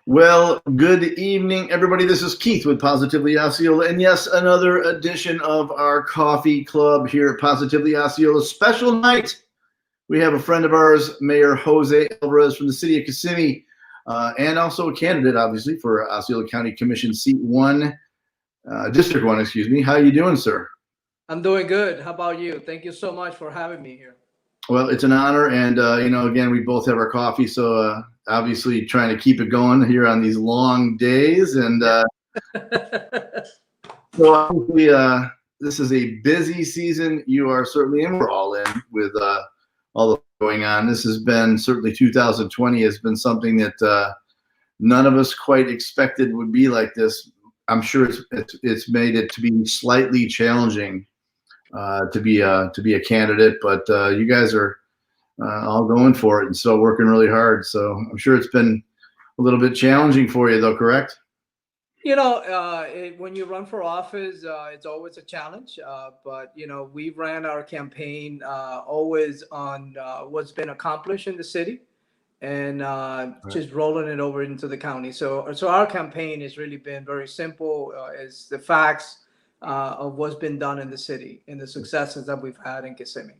Well, good evening, everybody. This is Keith with Positively Osceola, and yes, another edition of our coffee club here at Positively Osceola. Special night. We have a friend of ours, Mayor Jose Alvarez from the city of Kissimmee, and also a candidate, obviously, for Osceola County Commission seat one, District 1, excuse me. How you doing, sir? I'm doing good. How about you? Thank you so much for having me here. Well, it's an honor, and again, we both have our coffee, so obviously trying to keep it going here on these long days, and so obviously, this is a busy season. You are certainly in. We're all in with all the going on. This has been certainly 2020 has been something that none of us quite expected would be like this. I'm sure it's made it to be slightly challenging to be a candidate, but you guys are all going for it and still working really hard. So I'm sure it's been a little bit challenging for you, though, correct? When you run for office, it's always a challenge. But we ran our campaign always on what's been accomplished in the city, and just rolling it over into the county. So our campaign has really been very simple. It's the facts of what's been done in the city and the successes that we've had in Kissimmee.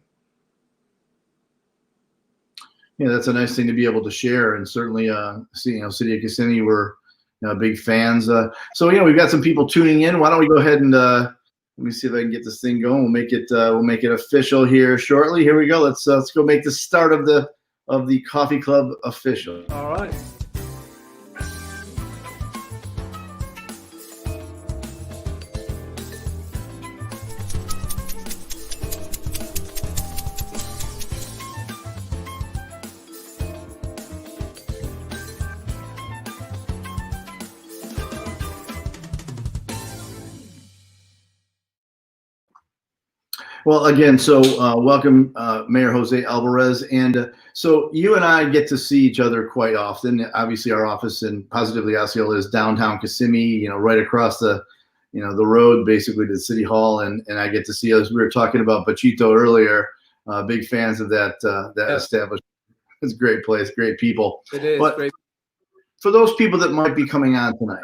Yeah, that's a nice thing to be able to share, and certainly, city of Kissimmee, we're big fans. So we've got some people tuning in. Why don't we go ahead and let me see if I can get this thing going. We'll make it official here shortly. Here we go. Let's go make the start of the coffee club official. All right. Well, again, so welcome, Mayor Jose Alvarez. And so you and I get to see each other quite often. Obviously, our office in Positively Osceola is downtown Kissimmee, right across the road, basically, to the city hall. And I get to see, as we were talking about Bachito earlier, big fans of that establishment. It's a great place, great people. It is. But great. For those people that might be coming on tonight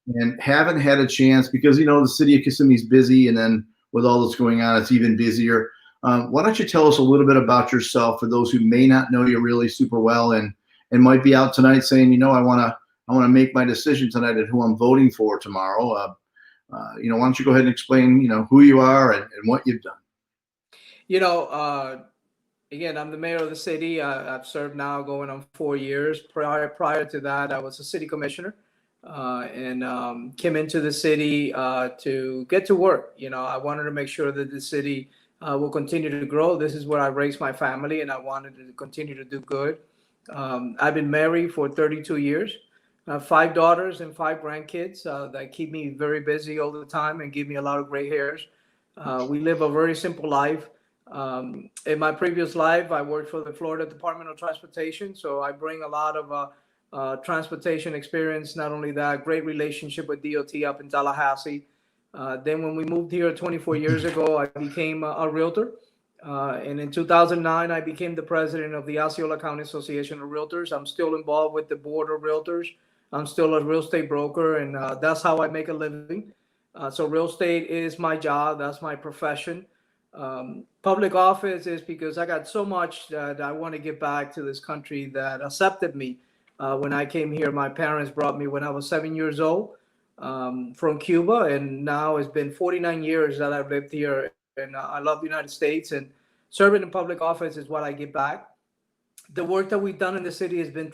and haven't had a chance, because, the city of Kissimmee is busy, and then with all that's going on, it's even busier. Why don't you tell us a little bit about yourself for those who may not know you really super well and might be out tonight saying, I want to make my decision tonight at who I'm voting for tomorrow. Why don't you go ahead and explain, who you are and what you've done? Again, I'm the mayor of the city. I've served now going on 4 years. Prior to that, I was a city commissioner. And came into the city to get to work. I wanted to make sure that the city will continue to grow. This is where I raised my family, and I wanted to continue to do good. I've been married for 32 years. I have 5 daughters and 5 grandkids that keep me very busy all the time and give me a lot of gray hairs. We live a very simple life. In my previous life, I worked for the Florida Department of Transportation, so I bring a lot of transportation experience. Not only that, great relationship with DOT up in Tallahassee. Then when we moved here 24 years ago, I became a realtor. And in 2009, I became the president of the Osceola County Association of Realtors. I'm still involved with the board of realtors. I'm still a real estate broker, and that's how I make a living. So real estate is my job. That's my profession. Public office is because I got so much that I want to give back to this country that accepted me. When I came here, my parents brought me when I was 7 years old from Cuba, and now it's been 49 years that I've lived here, and I love the United States, and serving in public office is what I give back. The work that we've done in the city has been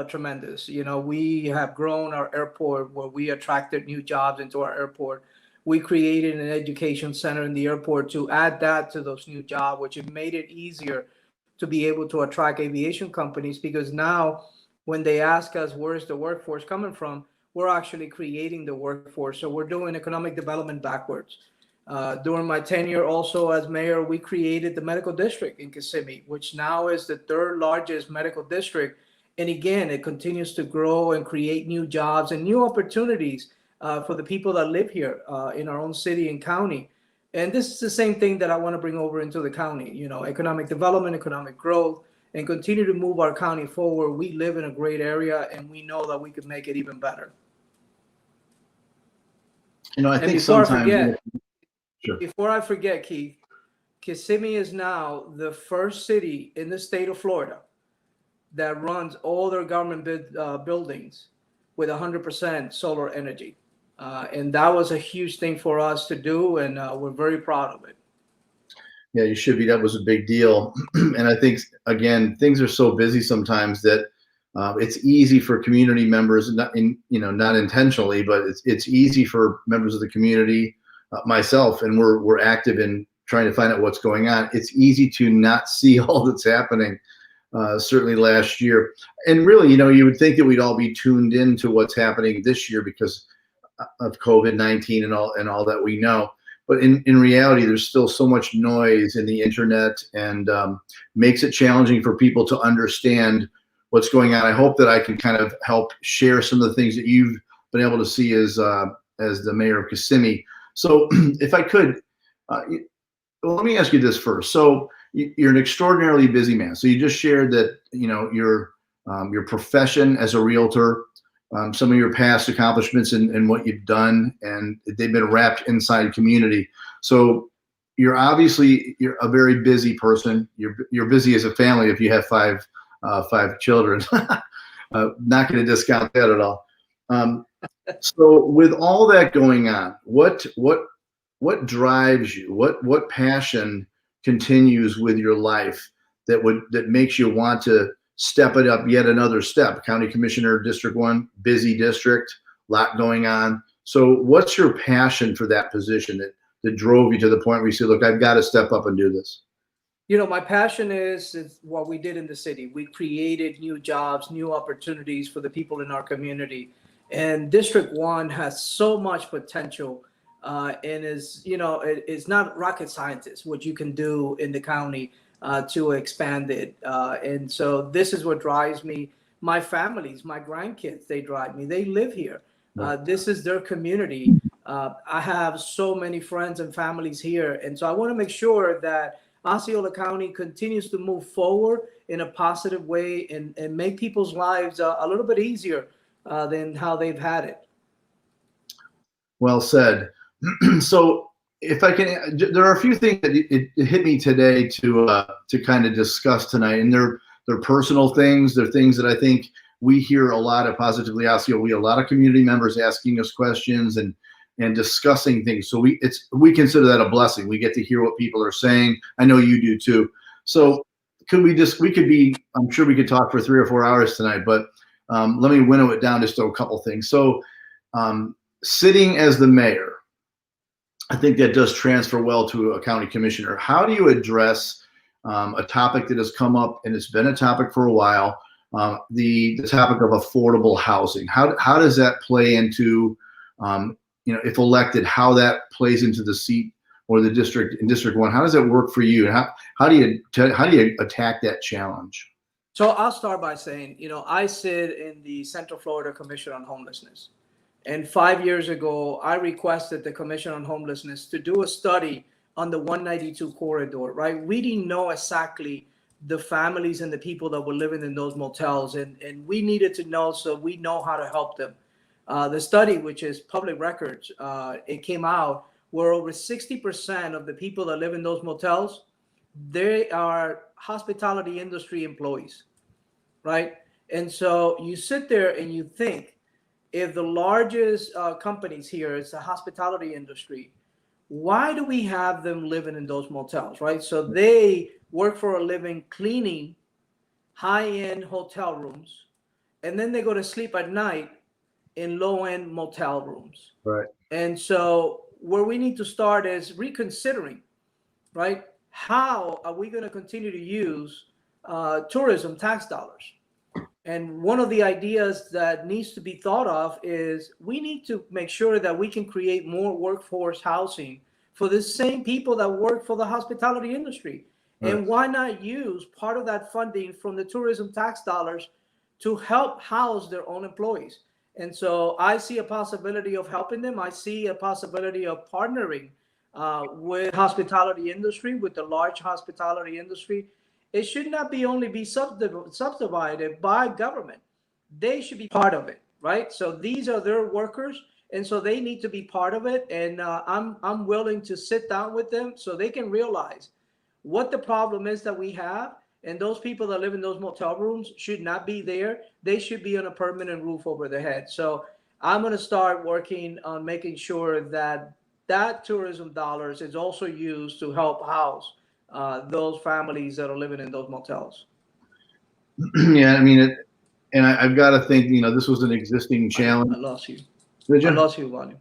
tremendous. We have grown our airport, where we attracted new jobs into our airport. We created an education center in the airport to add that to those new jobs, which have made it easier to be able to attract aviation companies, because now when they ask us where's the workforce coming from, we're actually creating the workforce. So we're doing economic development backwards. During my tenure also as mayor, we created the medical district in Kissimmee, which now is the 3rd largest medical district. And again, it continues to grow and create new jobs and new opportunities for the people that live here in our own city and county. And this is the same thing that I want to bring over into the county, economic development, economic growth, and continue to move our county forward. We live in a great area, and we know that we could make it even better. I And think before I sometimes. forget, Sure. Keith, Kissimmee is now the first city in the state of Florida that runs all their government buildings with 100% solar energy. And that was a huge thing for us to do, and we're very proud of it. Yeah, you should be. That was a big deal. And I think, again, things are so busy sometimes that it's easy for community members, not intentionally, but it's easy for members of the community, myself, and we're active in trying to find out what's going on. It's easy to not see all that's happening. Certainly last year, and really, you would think that we'd all be tuned into what's happening this year because of COVID-19 and all that we know. But in reality, there's still so much noise in the internet, and makes it challenging for people to understand what's going on. I hope that I can kind of help share some of the things that you've been able to see as the mayor of Kissimmee. So, if I could, well, let me ask you this first. So, you're an extraordinarily busy man. So you just shared that your profession as a realtor, some of your past accomplishments and what you've done, and they've been wrapped inside community. So you're a very busy person. You're busy as a family if you have five children. Not going to discount that at all. So with all that going on, what drives you? What passion continues with your life that makes you want to step it up yet another step? County Commissioner, District 1, busy district, lot going on. So what's your passion for that position that drove you to the point where you say, look, I've got to step up and do this? My passion is what we did in the city. We created new jobs, new opportunities for the people in our community. And District 1 has so much potential. And it's not rocket scientist what you can do in the county to expand it. And so this is what drives me. My families, my grandkids, they drive me. They live here. This is their community. I have so many friends and families here. And so I want to make sure that Osceola County continues to move forward in a positive way and make people's lives a little bit easier than how they've had it. Well said. So if I can, there are a few things that it hit me today to kind of discuss tonight, and they're personal things. They're things that I think we hear a lot of Positively Osceola. We have a lot of community members asking us questions and discussing things. So we consider that a blessing. We get to hear what people are saying. I know you do too. So I'm sure we could talk for 3 or 4 hours tonight, but let me winnow it down just to a couple things. So sitting as the mayor, I think that does transfer well to a county commissioner. How do you address a topic that has come up, and it's been a topic for a while, the topic of affordable housing? How does that play into, if elected, how that plays into the seat or the district in District 1? How does that work for you? And how do you attack that challenge? So I'll start by saying, I sit in the Central Florida Commission on Homelessness. And 5 years ago, I requested the Commission on Homelessness to do a study on the 192 corridor, right? We didn't know exactly the families and the people that were living in those motels, and we needed to know so we know how to help them. The study, which is public records, it came out where over 60% of the people that live in those motels, they are hospitality industry employees, right? And so you sit there and you think, if the largest companies here is the hospitality industry, why do we have them living in those motels, right? So they work for a living cleaning high-end hotel rooms, and then they go to sleep at night in low-end motel rooms. Right. And so where we need to start is reconsidering, right? How are we going to continue to use tourism tax dollars? And one of the ideas that needs to be thought of is we need to make sure that we can create more workforce housing for the same people that work for the hospitality industry. Right. And why not use part of that funding from the tourism tax dollars to help house their own employees? And so I see a possibility of helping them. I see a possibility of partnering with hospitality industry, with the large hospitality industry, it should not be only be subdivided by government. They should be part of it, right? So these are their workers, and so they need to be part of it. And I'm willing to sit down with them so they can realize what the problem is that we have. And those people that live in those motel rooms should not be there. They should be on a permanent roof over their head. So I'm going to start working on making sure that that tourism dollars is also used to help house those families that are living in those motels. Yeah, I mean, I've got to think, this was an existing challenge. I lost you. Did you? I lost you, Lonnie.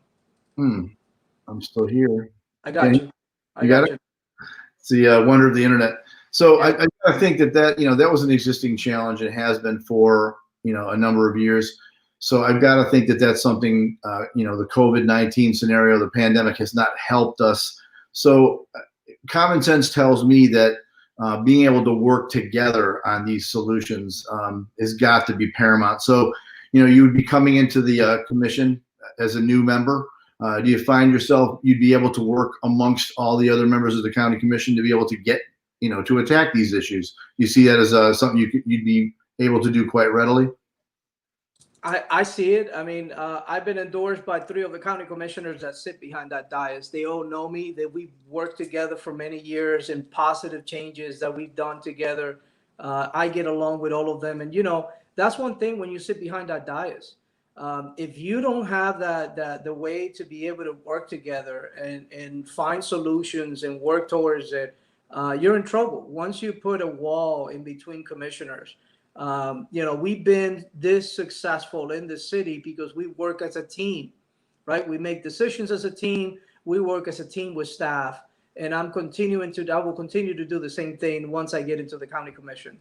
I'm still here. I got you. You got it? It's the wonder of the internet. So yeah. I think that that was an existing challenge. It has been for, a number of years. So I've got to think that that's something, the COVID-19 scenario, the pandemic has not helped us. So common sense tells me that being able to work together on these solutions has got to be paramount. So, you would be coming into the commission as a new member. Do you find yourself you'd be able to work amongst all the other members of the county commission to be able to get, to attack these issues? You see that as something you'd be able to do quite readily? I see it. I mean, I've been endorsed by 3 of the county commissioners that sit behind that dais. They all know me, that we've worked together for many years and positive changes that we've done together. I get along with all of them. And, that's one thing when you sit behind that dais. If you don't have the way to be able to work together and find solutions and work towards it, you're in trouble. Once you put a wall in between commissioners, we've been this successful in the city because we work as a team, right? We make decisions as a team. We work as a team with staff, and I will continue to do the same thing once I get into the county commission.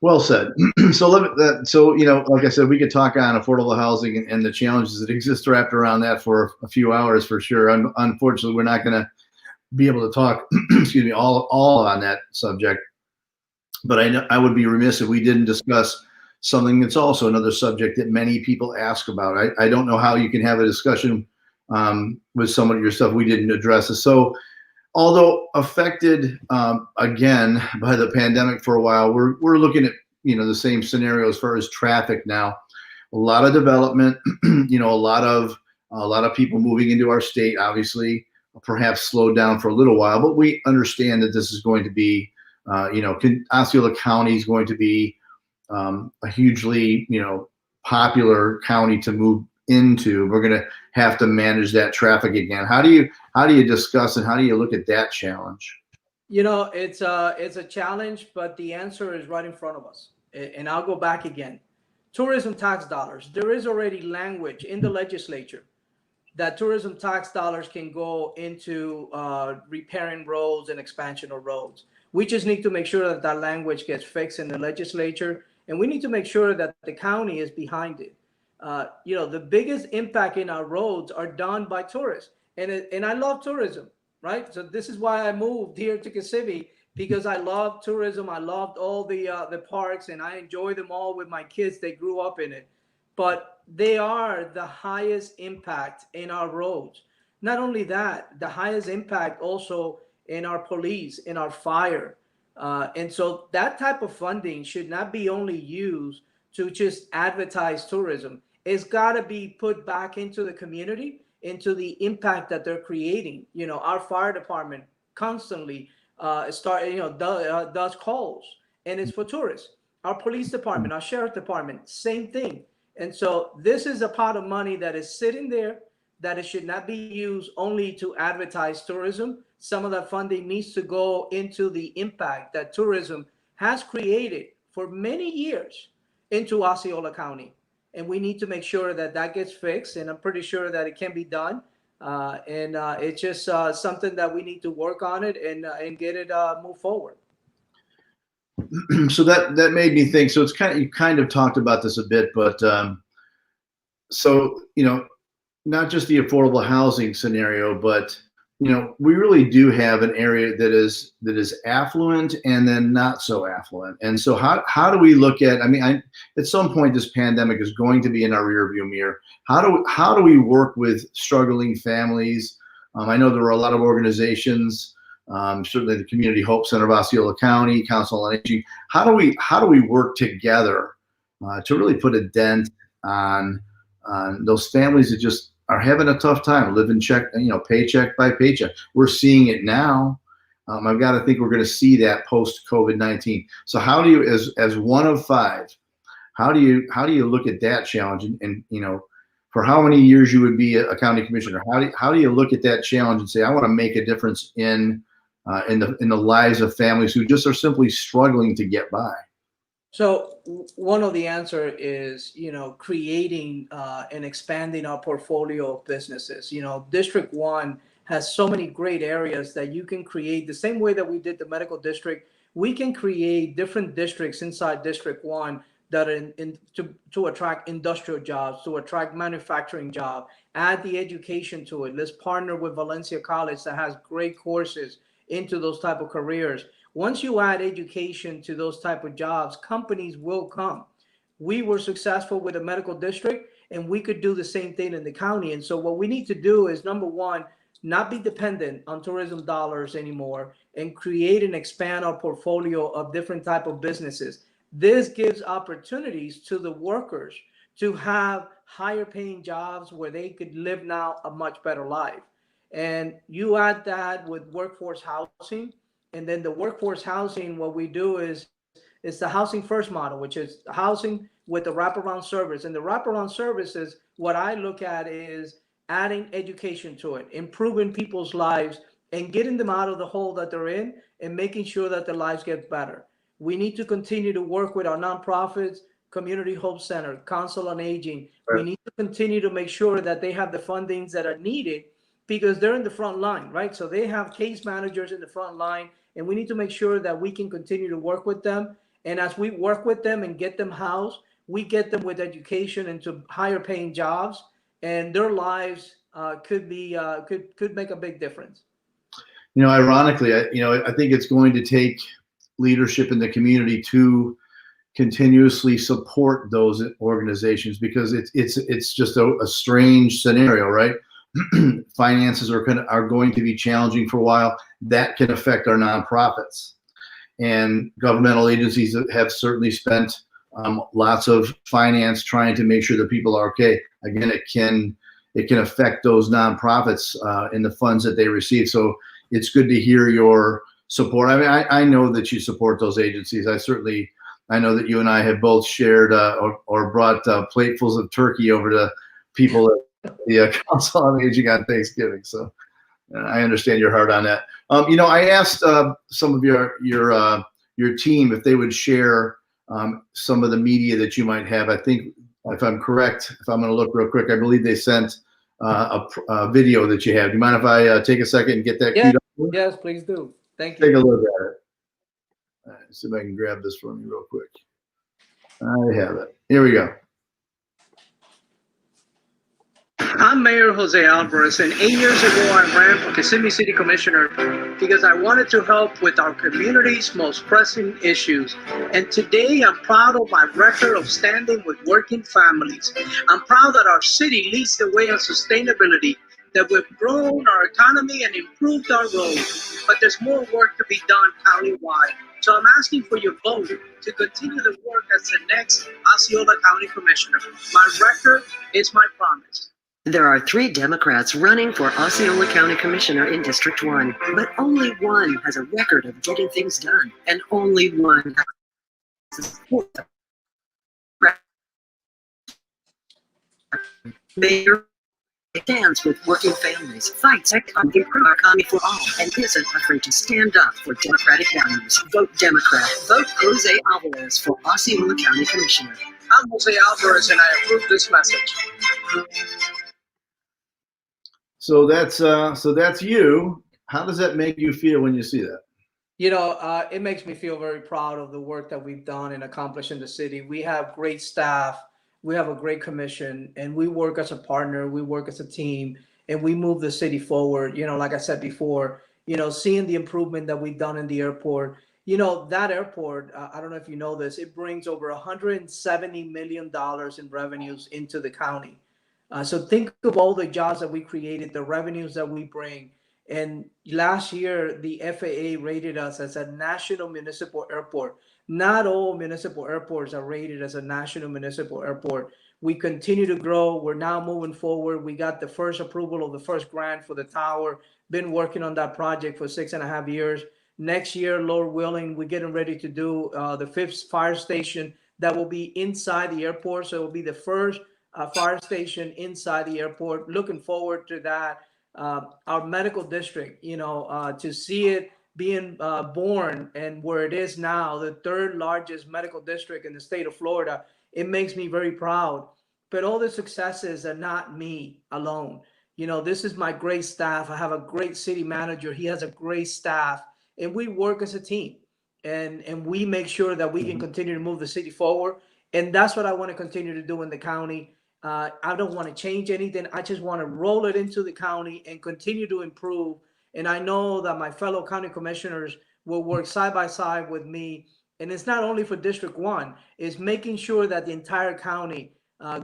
Well said. So like I said, we could talk on affordable housing and the challenges that exist wrapped around that for a few hours for sure. Unfortunately, we're not going to be able to talk, all on that subject. But I know I would be remiss if we didn't discuss something that's also another subject that many people ask about. I don't know how you can have a discussion with someone yourself we didn't address it. So, although affected again by the pandemic for a while, we're looking at the same scenario as far as traffic now. A lot of development, a lot of people moving into our state. Obviously, perhaps slowed down for a little while, but we understand that this is going to be. Osceola County is going to be a hugely, popular county to move into. We're going to have to manage that traffic again. How do you discuss and how do you look at that challenge? It's a challenge, but the answer is right in front of us. And I'll go back again. Tourism tax dollars. There is already language in the legislature that tourism tax dollars can go into repairing roads and expansion of roads. We just need to make sure that that language gets fixed in the legislature, and we need to make sure that the county is behind it. The biggest impact in our roads are done by tourists, and I love tourism, right? So this is why I moved here to Kissimmee, because I love tourism. I loved all the parks, and I enjoy them all with my kids. They grew up in it, but they are the highest impact in our roads. Not only that, the highest impact also in our police, in our fire. And so that type of funding should not be only used to just advertise tourism. It's got to be put back into the community, into the impact that they're creating. Our fire department constantly does calls, and it's for tourists. Our police department, our sheriff department, same thing. And so this is a pot of money that is sitting there that it should not be used only to advertise tourism. Some of that funding needs to go into the impact that tourism has created for many years into Osceola County. And we need to make sure that that gets fixed. And I'm pretty sure that it can be done. It's just something that we need to work on it and get it move forward. So that made me think. So it's you kind of talked about this a bit, but not just the affordable housing scenario, but we really do have an area that is affluent and then not so affluent. And so how do we look at? At some point, this pandemic is going to be in our rearview mirror. How do we work with struggling families? I know there were a lot of organizations certainly the Community Hope Center of Osceola County, Council on Aging. How do we work together to really put a dent on those families that just are having a tough time living paycheck by paycheck? We're seeing it now. I've got to think we're going to see that post COVID-19. So how do you, as one of five, how do you look at that challenge? And for how many years you would be a county commissioner? How do you look at that challenge and say, I want to make a difference in the lives of families who just are simply struggling to get by? So one of the answer is, creating and expanding our portfolio of businesses. District 1 has so many great areas that you can create the same way that we did the medical district. We can create different districts inside District 1 that are to attract industrial jobs, to attract manufacturing jobs, add the education to it. Let's partner with Valencia College that has great courses into those type of careers. Once you add education to those type of jobs, companies will come. We were successful with the medical district, and we could do the same thing in the county. And so what we need to do is, number one, not be dependent on tourism dollars anymore, and create and expand our portfolio of different type of businesses. This gives opportunities to the workers to have higher paying jobs where they could live now a much better life. And you add that with workforce housing, and then the workforce housing, what we do is the housing first model, which is housing with the wraparound service. And the wraparound services, what I look at is adding education to it, improving people's lives, and getting them out of the hole that they're in, and making sure that their lives get better. We need to continue to work with our nonprofits, Community Hope Center, Council on Aging. Right. We need to continue to make sure that they have the fundings that are needed, because they're in the front line, right? So they have case managers in the front line, and we need to make sure that we can continue to work with them. And as we work with them and get them housed, we get them with education into higher paying jobs, and their lives could make a big difference. Ironically, I think it's going to take leadership in the community to continuously support those organizations, because it's just a strange scenario, right? Finances are going to be challenging for a while. That can affect our nonprofits, and governmental agencies have certainly spent lots of finance trying to make sure that people are okay. Again, it can affect those nonprofits in the funds that they receive. So it's good to hear your support. I mean, I know that you support those agencies. I know that you and I have both shared or brought platefuls of turkey over to people at the Council on Aging on Thanksgiving. So I understand your heart on that. I asked some of your team if they would share some of the media that you might have. I think, if I'm correct, if I'm going to look real quick, I believe they sent a video that you have. Do you mind if I take a second and get that queued up? Yes, please do. Thank you. Take a look at it. All right, see if I can grab this for me real quick. I have it. Here we go. I'm Mayor Jose Alvarez, and 8 years ago I ran for Kissimmee City Commissioner because I wanted to help with our community's most pressing issues. And today I'm proud of my record of standing with working families. I'm proud that our city leads the way on sustainability, that we've grown our economy and improved our roads. But there's more work to be done countywide. So I'm asking for your vote to continue the work as the next Osceola County Commissioner. My record is my promise. There are 3 Democrats running for Osceola County Commissioner in District 1, but only one has a record of getting things done, and only one has support. Mayor stands with working families, fights to improve our economy for all, and isn't afraid to stand up for democratic values. Vote Democrat. Vote Jose Alvarez for Osceola County Commissioner. I'm Jose Alvarez, and I approve this message. So that's you. How does that make you feel when you see that? It makes me feel very proud of the work that we've done and accomplished in the city. We have great staff. We have a great commission, and we work as a partner. We work as a team, and we move the city forward. Like I said before, seeing the improvement that we've done in the airport. That airport, I don't know if you know this, it brings over $170 million in revenues into the county. So think of all the jobs that we created, the revenues that we bring. And last year, the FAA rated us as a national municipal airport. Not all municipal airports are rated as a national municipal airport. We continue to grow. We're now moving forward. We got the first approval of the first grant for the tower. Been working on that project for 6.5 years. Next year, Lord willing, we're getting ready to do the 5th fire station that will be inside the airport. So it will be the first fire station inside the airport. Looking forward to that. Our medical district, to see it being born and where it is now, the 3rd largest medical district in the state of Florida, it makes me very proud. But all the successes are not me alone. This is my great staff. I have a great city manager. He has a great staff, and we work as a team, and we make sure that we can continue to move the city forward. And that's what I want to continue to do in the county. I don't want to change anything. I just want to roll it into the county and continue to improve. And I know that my fellow county commissioners will work side by side with me. And it's not only for District 1, it's making sure that the entire county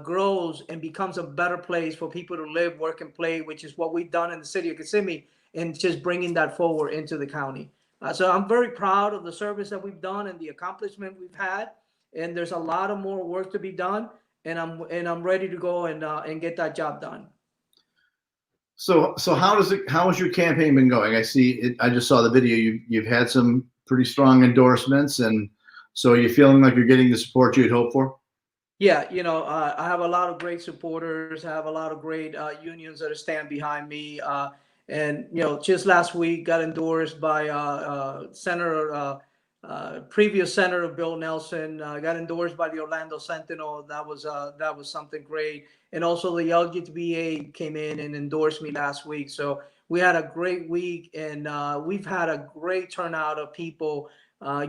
grows and becomes a better place for people to live, work, and play, which is what we've done in the city of Kissimmee, and just bringing that forward into the county. So I'm very proud of the service that we've done and the accomplishment we've had. And there's a lot of more work to be done. And I'm ready to go and get that job done. So how has your campaign been going? I see it, I just saw the video. You've had some pretty strong endorsements, and so are you feeling like you're getting the support you'd hoped for? Yeah, I have a lot of great supporters. I have a lot of great unions that stand behind me. And just last week got endorsed by previous Senator Bill Nelson. Got endorsed by the Orlando Sentinel. That was something great. And also the LGBTA came in and endorsed me last week. So we had a great week, and we've had a great turnout of people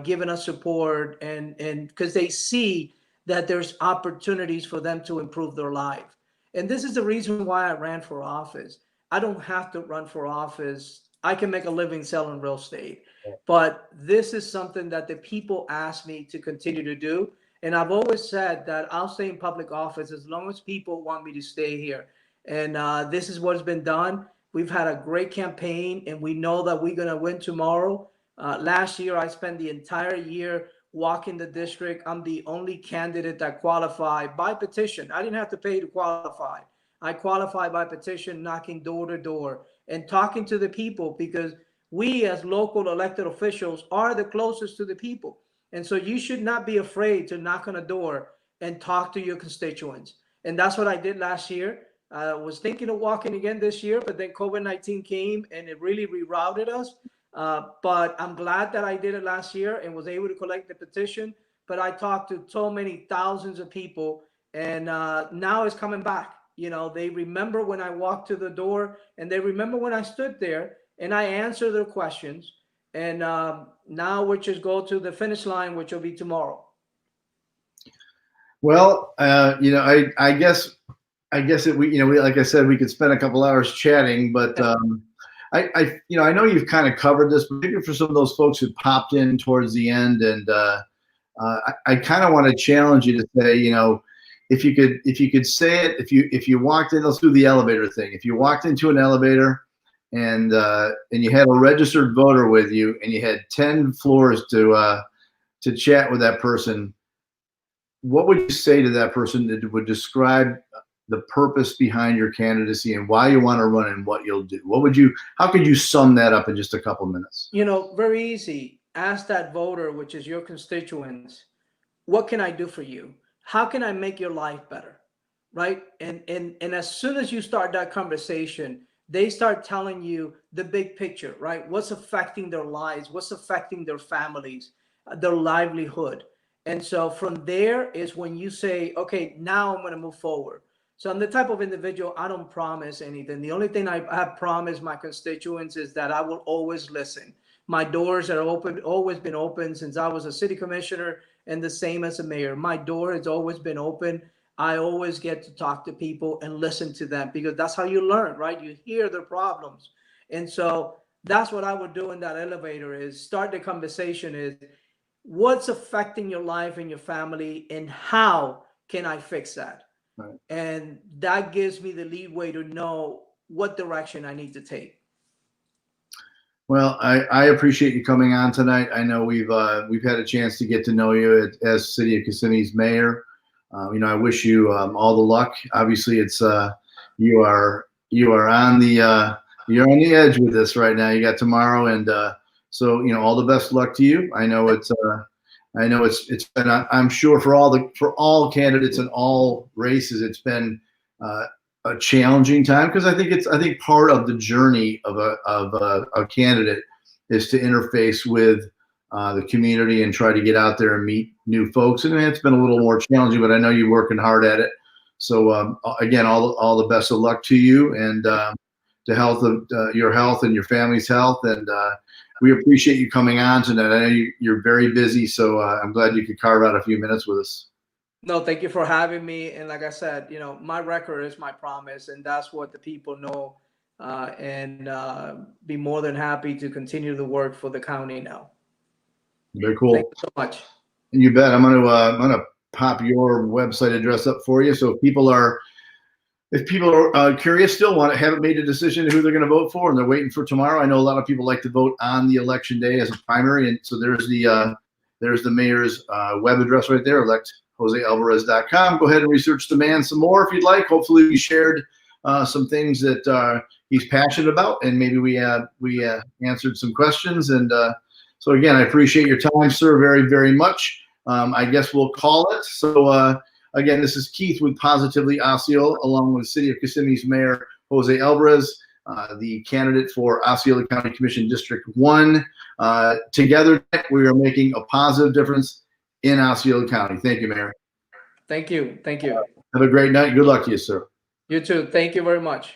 giving us support, and because they see that there's opportunities for them to improve their life. And this is the reason why I ran for office. I don't have to run for office. I can make a living selling real estate. But this is something that the people ask me to continue to do. And I've always said that I'll stay in public office as long as people want me to stay here. And this is what's been done. We've had a great campaign, and we know that we're going to win tomorrow. Last year, I spent the entire year walking the district. I'm the only candidate that qualified by petition. I didn't have to pay to qualify. I qualified by petition, knocking door to door and talking to the people, because we as local elected officials are the closest to the people. And so you should not be afraid to knock on a door and talk to your constituents. And that's what I did last year. I was thinking of walking again this year, but then COVID-19 came and it really rerouted us. But I'm glad that I did it last year and was able to collect the petition. But I talked to so many thousands of people, and now it's coming back. They remember when I walked to the door, and they remember when I stood there and I answered their questions. And now we just go to the finish line, which will be tomorrow. Well, I guess we like I said, we could spend a couple hours chatting, but I know you've kind of covered this, but maybe for some of those folks who popped in towards the end, and I kind of want to challenge you to say, if you could say it, if you walked in, let's do the elevator thing. If you walked into an elevator and you had a registered voter with you, and you had 10 floors to chat with that person, what would you say to that person that would describe the purpose behind your candidacy and why you want to run and what you'll do? How could you sum that up in just a couple minutes? Very easy. Ask that voter, which is your constituents, what can I do for you? How can I make your life better? Right? And as soon as you start that conversation, they start telling you the big picture, right? What's affecting their lives? What's affecting their families, their livelihood? And so from there is when you say, okay, now I'm going to move forward. So I'm the type of individual, I don't promise anything. The only thing I have promised my constituents is that I will always listen. My doors are open, always been open since I was a city commissioner, and the same as a mayor. My door has always been open. I always get to talk to people and listen to them, because that's how you learn, right? You hear their problems. And so that's what I would do in that elevator, is start the conversation is, what's affecting your life and your family, and how can I fix that? Right. And that gives me the leeway to know what direction I need to take. Well, I appreciate you coming on tonight. I know we've had a chance to get to know you as City of Kissimmee's mayor. I wish you all the luck. Obviously, it's you are on the you're on the edge with this right now. You got tomorrow, and so all the best luck to you. I know it's been, I'm sure for all candidates in all races, it's been a challenging time, because I think part of the journey of a candidate is to interface with the community and try to get out there and meet new folks. And it's been a little more challenging, but I know you're working hard at it. So again, all the best of luck to you, and to health of your health and your family's health. And we appreciate you coming on tonight. I know you're very busy, so I'm glad you could carve out a few minutes with us. No, thank you for having me. And like I said, my record is my promise, and that's what the people know. And be more than happy to continue the work for the county now. Very cool. Thank you so much. You bet. I'm gonna pop your website address up for you, so if people are curious, still haven't made a decision who they're going to vote for, and they're waiting for tomorrow. I know a lot of people like to vote on the election day as a primary, and so there's the mayor's web address right there, electjosealvarez.com. Go ahead and research the man some more if you'd like. Hopefully, we shared some things that he's passionate about, and maybe we answered some questions. And so again, I appreciate your time, sir, very, very much. I guess we'll call it. So again, this is Keith with Positively Osceola, along with the City of Kissimmee's Mayor Jose Alvarez, the candidate for Osceola County Commission District 1. Together, we are making a positive difference in Osceola County. Thank you, Mayor. Thank you. Thank you. Have a great night. Good luck to you, sir. You too. Thank you very much.